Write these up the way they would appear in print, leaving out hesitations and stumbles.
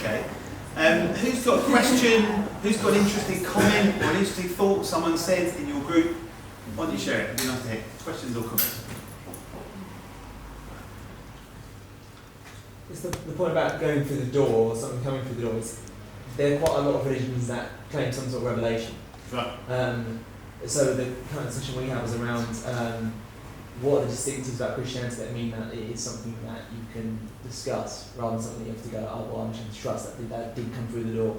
Okay. Who's got a question? Who's got an interesting comment or an interesting thought someone said in your group? Why don't you share it? It'd be nice to hear. Questions or comments? It's the point about going through the door or something coming through the door. There are quite a lot of religions that claim some sort of revelation. Right. So the kind of discussion we have is around what are the distinctives about Christianity that mean that it is something that you can discuss rather than something you have to go, oh, well, I'm just going to trust that did come through the door.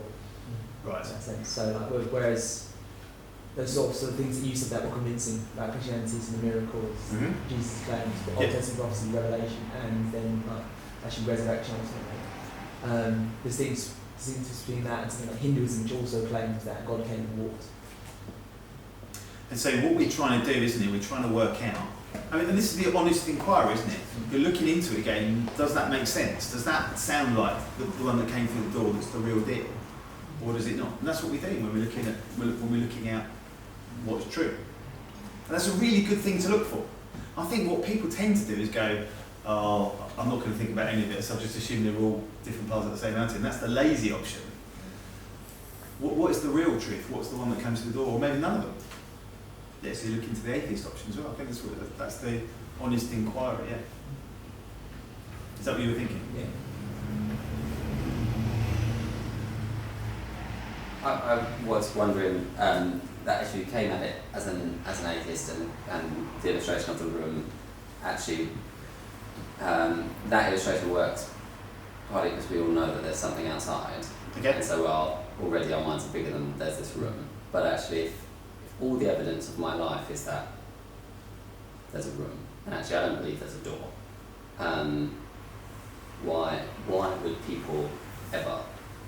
Right. In that sense. So like, whereas those sorts of things that you said that were convincing about Christianity, and the miracles, Jesus' claims, but Old Testament prophecy, revelation, and then like actually resurrection ultimately. There's things between that and something like Hinduism, which also claims that God came and walked. And so what we're trying to do, isn't it? We're trying to work out. I mean, and this is the honest inquiry, isn't it? You're looking into it again. Does that make sense? Does that sound like the one that came through the door that's the real deal, or does it not? And that's what we do when we're looking at what's true. And that's a really good thing to look for. I think what people tend to do is go, oh, I'm not going to think about any of it, so I'll just assume they're all different parts of the same mountain. That's the lazy option. What is the real truth? What's the one that comes to the door? Or maybe none of them. Yeah, so you look into the atheist option as well. I think that's the honest inquiry, yeah. Is that what you were thinking? Yeah. I was wondering that if you came at it as an atheist and the illustration of the room, actually that illustration works partly because we all know that there's something outside. Okay. And so already our minds are bigger than there's this room. But actually if all the evidence of my life is that there's a room, and actually I don't believe there's a door, why would people ever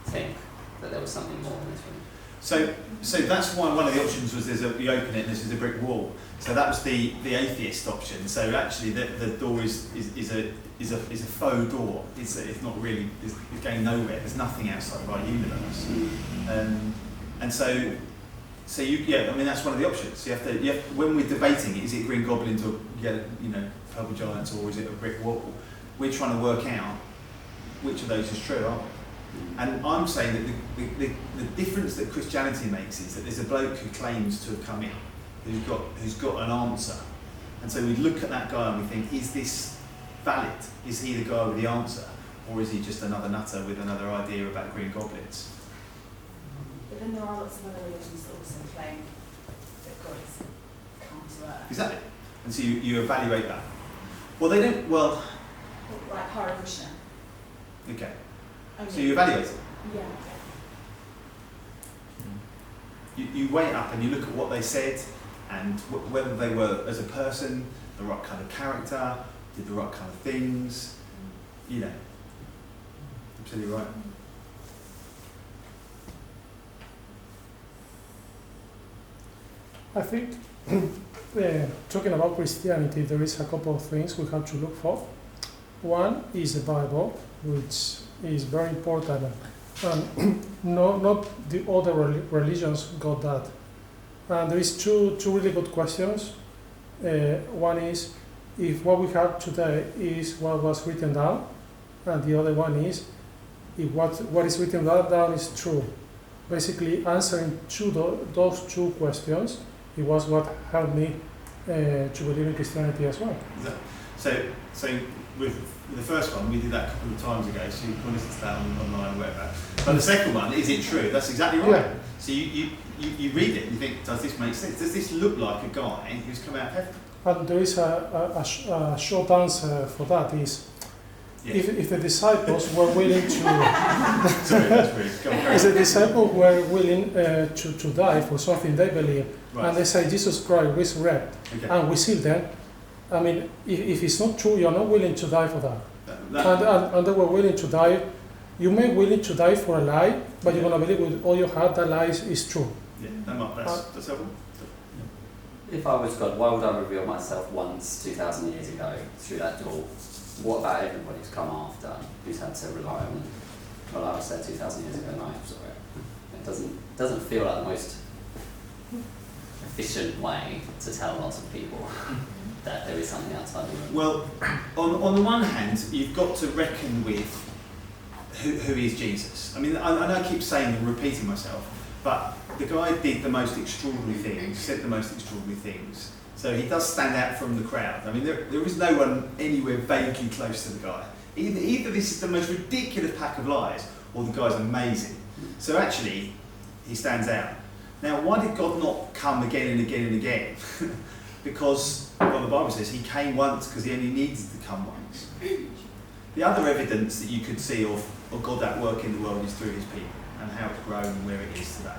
think that there was something more in this room? So that's why one of the options was you open it and this is a brick wall. So that was the atheist option. So actually the door is a faux door. It's not really, it's going nowhere. There's nothing outside of our universe. And so I mean that's one of the options. You have to when we're debating it, is it Green Goblins or Purple Giants, or is it a brick wall? We're trying to work out which of those is true, aren't we? And I'm saying that the difference that Christianity makes is that there's a bloke who claims to have come in, who's got an answer. And so we look at that guy and we think, is this valid? Is he the guy with the answer? Or is he just another nutter with another idea about Green Goblins? But then there are lots of other religions that also claim that God has come to earth. Exactly. And so you evaluate that. Well, they don't, like Hare Krishna. Okay. Okay. So you evaluate it. Yeah. You weigh it up and you look at what they said and whether they were, as a person, the right kind of character, did the right kind of things. Absolutely right. I think, talking about Christianity, there is a couple of things we have to look for. One is the Bible, which is very important, and not the other religions got that. And there is two really good questions. One is if what we have today is what was written down, and the other one is if what is written down is true. Basically, answering those two questions, it was what helped me to believe in Christianity as well. So with the first one, we did that a couple of times ago, so you can listen to that online or whatever. But the second one, is it true? That's exactly right. Yeah. So you read it and you think, does this make sense? Does this look like a guy who's come out of heaven? And there is a short answer for that is, if the disciples were willing to, Sorry, that's rude. Go on, if the disciples were willing to die for something they believe, right. and they say Jesus Christ resurrect, Okay. and we see them, I mean, if it's not true, you're not willing to die for that. And they were willing to die. You may be willing to die for a lie, but you're going to believe with all your heart that lie is true. Yeah, that's helpful. If I was God, why would I reveal myself once 2,000 years ago through that door? What about everybody who's come after, who's had to rely on, well, I was there 2,000 years ago, knives or it doesn't feel like the most efficient way to tell lots of people that there is something outside the room. Well, on the one hand, you've got to reckon with who is Jesus. I mean, I know I keep saying and repeating myself, but the guy did the most extraordinary things, said the most extraordinary things. So he does stand out from the crowd. I mean, there is no one anywhere vaguely close to the guy. Either this is the most ridiculous pack of lies, or the guy's amazing. So actually, he stands out. Now, why did God not come again and again and again? Because, well, the Bible says he came once because he only needed to come once. The other evidence that you could see of God at work in the world is through his people and how it's grown and where it is today.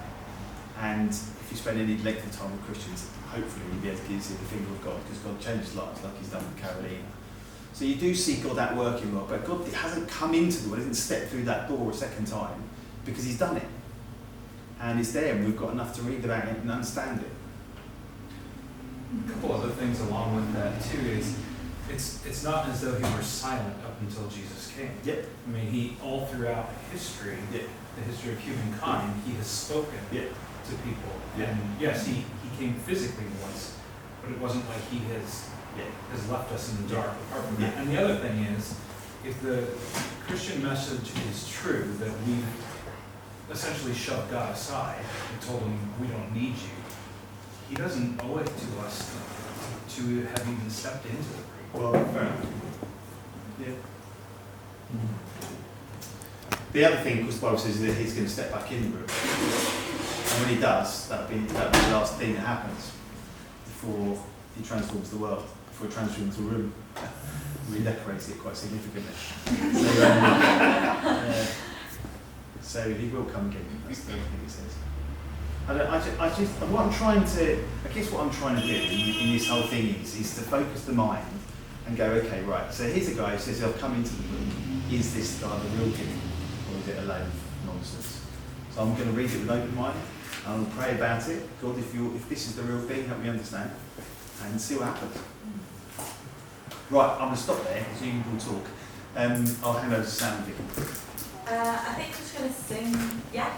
And if you spend any length of time with Christians, hopefully you'll be able to see the finger of God, because God changes lives like he's done with Carolina. So you do see God at work in the world, but God hasn't come into the world, he hasn't stepped through that door a second time, because he's done it. And it's there, and we've got enough to read about it and understand it. A couple other things along with that too is it's not as though he was silent up until Jesus came. Yep. I mean, he all throughout history, Yep. the history of humankind, he has spoken Yep. to people. Yep. And yes, he came physically once, but it wasn't like he Yep. has left us in the dark apart from that. Yeah. And the other thing is, if the Christian message is true, that we've essentially shoved God aside and told him we don't need you, he doesn't owe it to us to have even stepped into the room. Well, fair enough. Yeah. The other thing, of course, the Bible says that he's going to step back in the room. And when he does, that'll be the last thing that happens before he transforms the world, before he transforms the room. Redecorates it quite significantly. So he will come again. That's the other thing he says. What I'm trying to do in this whole thing is to focus the mind and go, okay, right, so here's a guy who says, I've come into the room. Is this guy the real king, or is it a load of nonsense? So I'm going to read it with open mind, and I'm going to pray about it. God, if this is the real thing, help me understand, and see what happens. Right, I'm going to stop there, so you can talk. I'll hand over to Sam and Vicky. I think we're just going to sing, yeah?